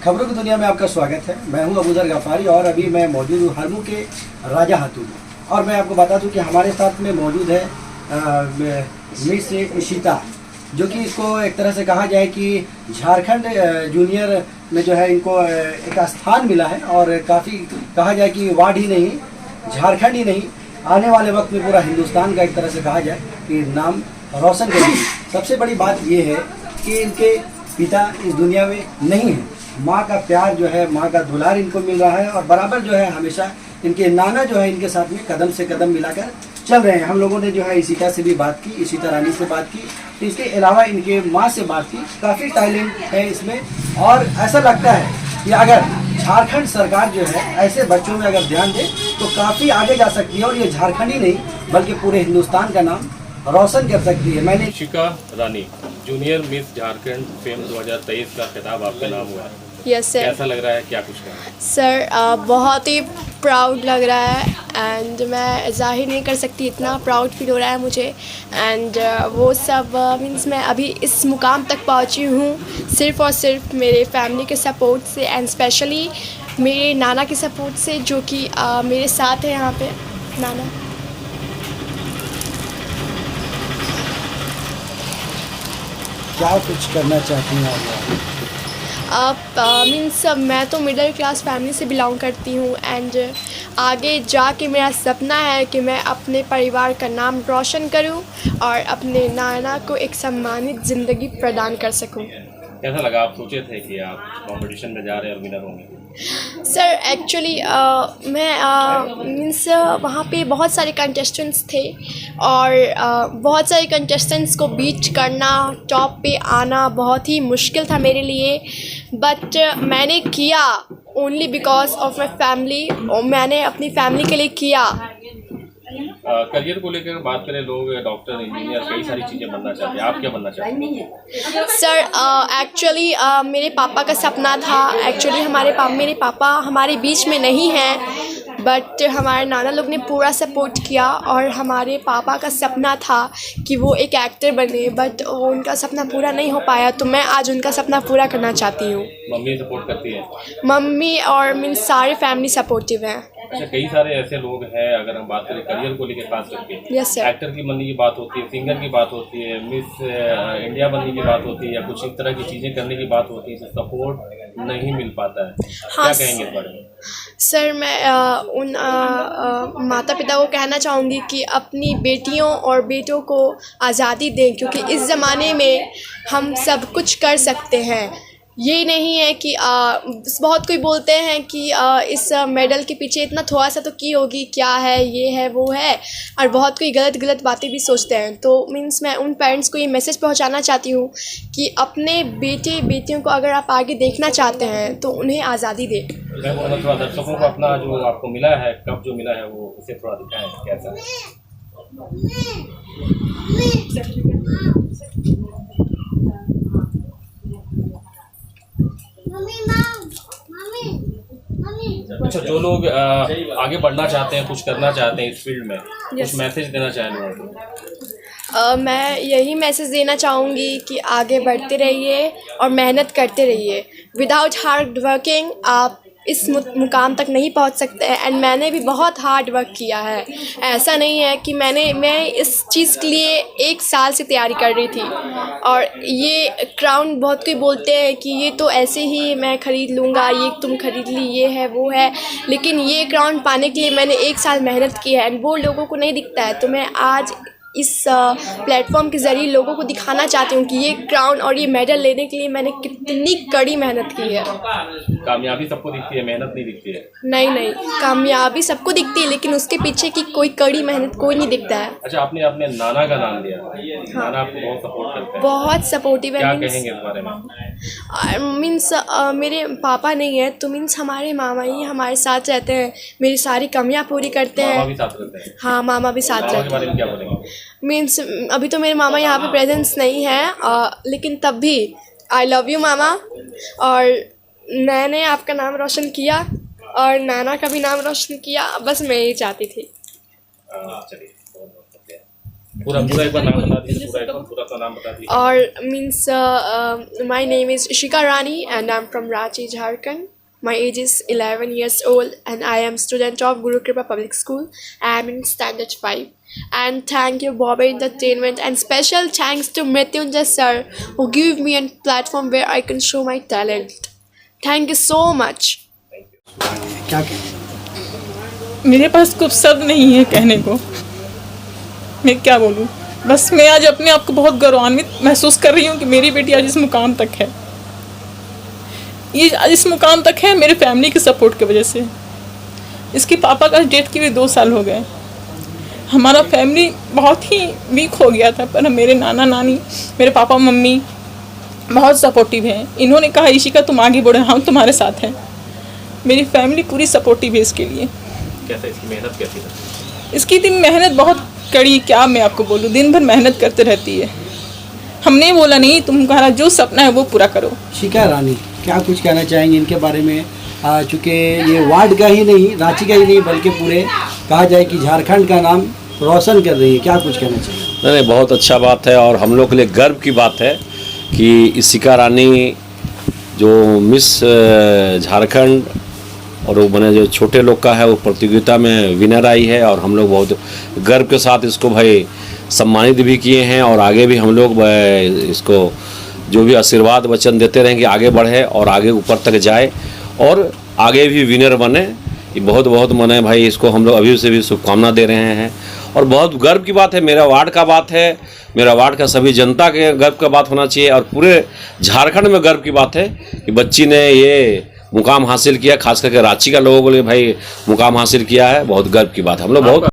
खबरों की दुनिया में आपका स्वागत है। मैं हूं अबूजर गफारी और अभी मैं मौजूद हूं हरमू के राजा हाथू में। और मैं आपको बता दूं कि हमारे साथ में मौजूद है मिस इशिता, जो कि इसको एक तरह से कहा जाए कि झारखंड जूनियर में जो है इनको एक स्थान मिला है। और काफ़ी कहा जाए कि वार्ड ही नहीं, झारखंड ही नहीं, आने वाले वक्त में पूरा हिंदुस्तान का एक तरह से कहा जाए कि नाम रोशन करेगी। सबसे बड़ी बात ये है कि इनके पिता इस दुनिया में नहीं है। माँ का प्यार जो है, माँ का दुलार इनको मिल रहा है और बराबर जो है हमेशा इनके नाना जो है इनके साथ में कदम से कदम मिलाकर चल रहे हैं। हम लोगों ने जो है इशिता से भी बात की, इशिता रानी से बात की, इसके अलावा इनके माँ से बात की। काफ़ी टैलेंट है इसमें और ऐसा लगता है कि अगर झारखंड सरकार जो है ऐसे बच्चों में अगर ध्यान दे तो काफ़ी आगे जा सकती है और ये झारखंड ही नहीं बल्कि पूरे हिंदुस्तान का नाम रोशन कर सकती है। मैंने इशिता रानी जूनियर मिस झारखंड फेम 2023 का खिताब आपके नाम हुआ है। Yes sir. कैसा लग रहा है, क्या कुछ कहना है? सर बहुत ही प्राउड लग रहा है एंड मैं ज़ाहिर नहीं कर सकती, इतना प्राउड फील हो रहा है मुझे। एंड वो सब मीन्स मैं अभी इस मुकाम तक पहुंची हूँ सिर्फ़ और सिर्फ मेरे फैमिली के सपोर्ट से एंड स्पेशली मेरे नाना के सपोर्ट से, जो कि मेरे साथ है यहाँ पे नाना। क्या कुछ करना चाहती हैं आगे? आप मीन्स मैं तो मिडिल क्लास फैमिली से बिलोंग करती हूँ एंड आगे जाके मेरा सपना है कि मैं अपने परिवार का नाम रोशन करूँ और अपने नाना को एक सम्मानित ज़िंदगी प्रदान कर सकूँ। कैसा लगा? आप सोचे थे कि आप कंपटीशन में जा रहे हैं और विनर होंगे? सर एक्चुअली मैं मीन्स वहाँ पे बहुत सारे कंटेस्टेंट्स थे और बहुत सारे कंटेस्टेंट्स को बीट करना, टॉप पे आना बहुत ही मुश्किल था मेरे लिए। बट मैंने किया only because of my family, और मैंने अपनी फैमिली के लिए किया। करियर को लेकर बात करें, लोग डॉक्टर, इंजीनियर, कई सारी चीज़ें बनना चाहते हैं। आप क्या बनना चाहते हैं? सर एक्चुअली मेरे पापा का सपना था। एक्चुअली मेरे पापा हमारे बीच में नहीं हैं, बट हमारे नाना लोग ने पूरा सपोर्ट किया और हमारे पापा का सपना था कि वो एक एक्टर बने, बट उनका सपना पूरा नहीं हो पाया, तो मैं आज उनका सपना पूरा करना चाहती हूँ। मम्मी सपोर्ट करती है? मम्मी और मीन्स सारे फैमिली सपोर्टिव हैं। अच्छा, कई सारे ऐसे लोग हैं, अगर हम बात करें करियर को लेकर खास करके, यस सर। एक्टर की बनने की बात होती है, सिंगर की बात होती है, मिस इंडिया बनने की बात होती है या कुछ इस तरह की चीज़ें करने की बात होती है, तो सपोर्ट नहीं मिल पाता है। हाँ, क्या कहेंगे इस बारे में? सर मैं उन माता पिता को कहना चाहूँगी कि अपनी बेटियों और बेटों को आज़ादी दें, क्योंकि इस ज़माने में हम सब कुछ कर सकते हैं। ये नहीं है कि बहुत कोई बोलते हैं कि इस मेडल के पीछे इतना थोड़ा सा तो की होगी, क्या है, ये है, वो है, और बहुत कोई गलत बातें भी सोचते हैं। तो मीन्स मैं उन पेरेंट्स को ये मैसेज पहुंचाना चाहती हूँ कि अपने बेटे बेटियों को अगर आप आगे देखना चाहते हैं तो उन्हें आज़ादी दें। मैं बोलूँगा थोड़ा दर्शकों को अपना जो आपको मिला है, कब जो मिला है, वो उसे थोड़ा दिखाएं कैसा है। अच्छा, जो लोग आगे बढ़ना चाहते हैं, कुछ करना चाहते हैं इस फील्ड में, कुछ मैसेज देना चाहें लोगों को? मैं यही मैसेज देना चाहूँगी कि आगे बढ़ते रहिए और मेहनत करते रहिए। विदाउट हार्ड वर्किंग आप इस मुकाम तक नहीं पहुंच सकते हैं। एंड मैंने भी बहुत हार्ड वर्क किया है। ऐसा नहीं है कि मैं इस चीज़ के लिए 1 साल से तैयारी कर रही थी। और ये क्राउन बहुत कोई बोलते हैं कि ये तो ऐसे ही मैं ख़रीद लूँगा, ये तुम खरीद ली, ये है, वो है, लेकिन ये क्राउन पाने के लिए मैंने 1 साल मेहनत की है एंड वो लोगों को नहीं दिखता है। तो मैं आज इस प्लेटफॉर्म के ज़रिए लोगों को दिखाना चाहती हूँ कि ये क्राउन और ये मेडल लेने के लिए मैंने कितनी कड़ी मेहनत की है। कामयाबी सबको दिखती है, मेहनत नहीं दिखती है। नहीं, कामयाबी सबको दिखती है, लेकिन उसके पीछे की कोई कड़ी मेहनत कोई नहीं दिखता है। अच्छा, आपने अपने नाना का नाम लिया। हाँ। नाना आपको बहुत सपोर्ट करते हैं। बहुत सपोर्टिव है। क्या कहेंगे इस बारे में? मीन्स मेरे पापा नहीं है तो मीन्स हमारे मामा ही हमारे साथ रहते हैं, मेरी सारी कमियाँ पूरी करते हैं। मामा भी साथ रहते हैं? हाँ, मामा भी साथ मामा रहते के बारे में क्या बोलेंगे? मीन्स अभी तो मेरे मामा यहाँ पे प्रेजेंस नहीं है, लेकिन तब भी आई लव यू मामा। और मैंने आपका नाम रोशन किया और नाना का भी नाम रोशन किया, बस मैं यही चाहती थी। चलिए, बहुत बहुत शुक्रिया। पूरा पूरा एक बार नाम बता दीजिए, पूरा एक बार पूरा सा नाम बता दीजिए। और means my name is Ishika Rani and I am from Ranchi, Jharkhand. My age is 11 years old and I am student of Guru Kripa Public School. I am in standard 5. And thank you Bobby Entertainment and special thanks to Mrityunjay sir who give me a platform where I can show my talent. Thank you so much. क्या कहें? मेरे पास कुछ शब्द नहीं है कहने को, मैं क्या बोलूँ. बस मैं आज अपने आप को बहुत गौरवान्वित महसूस कर रही हूँ कि मेरी बेटी आज इस मुकाम तक है. ये इस मुकाम तक है मेरे फैमिली के सपोर्ट की वजह से. इसके पापा का डेथ किए हुए 2 साल हो गए. हमारा फैमिली बहुत ही वीक हो गया था, पर मेरे नाना नानी, मेरे पापा मम्मी बहुत सपोर्टिव हैं. इन्होंने कहा इशिका तुम आगे बढ़ो, हम तुम्हारे साथ हैं. मेरी फैमिली पूरी सपोर्टिव है इसके लिए. कैसे इसकी मेहनत कैसी थी? इसकी मेहनत बहुत कड़ी, क्या मैं आपको बोलूँ, दिन भर मेहनत करते रहती है. हमने बोला नहीं, तुम्हारा जो सपना है वो पूरा करो. इशिका रानी क्या कुछ कहना चाहेंगे इनके बारे में? चूँकि ये वार्ड का ही नहीं, रांची का ही नहीं, बल्कि पूरे कहा जाए कि झारखंड का नाम रोशन कर रही है. क्या कुछ कहना चाहिए? नहीं, बहुत अच्छा बात है और हम लोग के लिए गर्व की बात है कि इशिका रानी जो मिस झारखंड और वो बने जो छोटे लोग का है वो प्रतियोगिता में विनर आई है. और हम लोग बहुत गर्व के साथ इसको भाई सम्मानित भी किए हैं और आगे भी हम लोग इसको जो भी आशीर्वाद वचन देते रहेंगे, आगे बढ़े और आगे ऊपर तक जाए और आगे भी विनर बने. ये बहुत बहुत मने भाई, इसको हम लोग अभी से भी शुभकामना दे रहे हैं. और बहुत गर्व की बात है, मेरा वार्ड का बात है, मेरा वार्ड का सभी जनता के गर्व का बात होना चाहिए और पूरे झारखंड में गर्व की बात है कि बच्ची ने ये मुकाम हासिल किया. खास करके रांची का लोगों के लिए भाई मुकाम हासिल किया है, बहुत गर्व की बात है. हम लोग बहुत